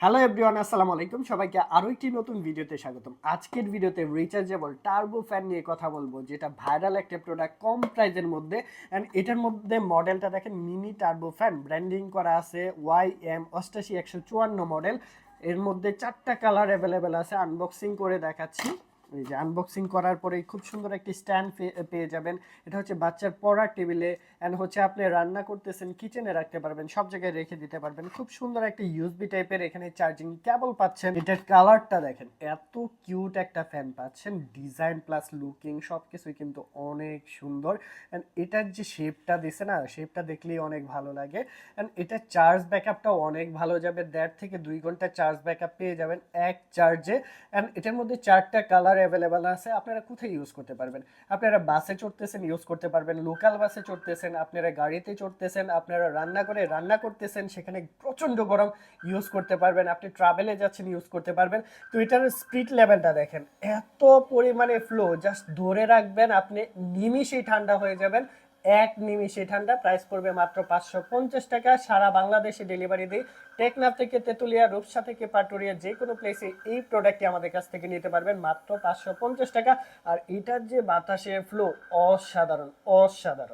Hello everyone, আসসালামু আলাইকুম। সবাইকে আরো একটি নতুন ভিডিওতে স্বাগতম। আজকের ভিডিওতে রিচার্জেবল টার্বো ফ্যান নিয়ে কথা বলবো, যেটা ভাইরাল একটা প্রোডাক্ট কম প্রাইজের মধ্যে। অ্যান্ড এটার মধ্যে মডেলটা দেখেন, মিনি টার্বো ফ্যান ব্র্যান্ডিং করা আছে YM88154 মডেল। এর মধ্যে 4টা কালার অ্যাভেলেবেল আছে। আনবক্সিং করে দেখাচ্ছি। এই যে আনবক্সিং করার পরেই খুব সুন্দর একটি স্ট্যান্ড পেয়ে যাবেন। এটা হচ্ছে বাচ্চার পড়ার টেবিলে, অ্যান্ড হচ্ছে আপনি রান্না করতেছেন, কিচেনে রাখতে পারবেন, সব জায়গায় রেখে দিতে পারবেন। খুব সুন্দর একটা ইউএসবি টাইপের এখানে চার্জিং কেবল পাচ্ছেন। এটার কালারটা দেখেন, এত কিউট একটা ফ্যান পাচ্ছেন। ডিজাইন প্লাস লুকিং সবকিছুই কিন্তু অনেক সুন্দর। অ্যান্ড এটার যে শেপটা দিছে না, শেপটা দেখলেই অনেক ভালো লাগে। অ্যান্ড এটার চার্জ ব্যাকআপটাও অনেক ভালো যাবে। 1.5 থেকে 2 ঘন্টা চার্জ ব্যাকআপ পেয়ে যাবেন এক চার্জে। অ্যান্ড এটার মধ্যে 4টা কালার অ্যাভেলেবেল আছে। আপনারা কোথায় ইউজ করতে পারবেন? আপনারা বাসে চড়তেছেন, ইউজ করতে পারবেন। লোকাল বাসে চড়তেছেন, আপনারা গাড়িতে চড়তেছেন, আপনারা রান্না করে রান্না করতেছেন, সেখানে প্রচণ্ড গরম, ইউজ করতে পারবেন। আপনি ট্রাভেলে যাচ্ছেন, ইউজ করতে পারবেন। তো এটার স্পিড লেভেলটা দেখেন, এত পরিমাণে ফ্লো, জাস্ট ধরে রাখবেন, আপনি নিমিষেই ঠান্ডা হয়ে যাবেন। এক নিমিষে ঠান্ডা। প্রাইস পড়বে মাত্র 550 টাকা। সারা বাংলাদেশে ডেলিভারি দিই। টেকনাফ থেকে তেতুলিয়া, রূপসা থেকে পাটুরিয়া, যে কোনো প্লেসে এই প্রোডাক্টটি আমাদের কাছ থেকে নিতে পারবেন মাত্র 550 টাকা। আর এটার যে বাতাসের ফ্লো, অসাধারণ অসাধারণ।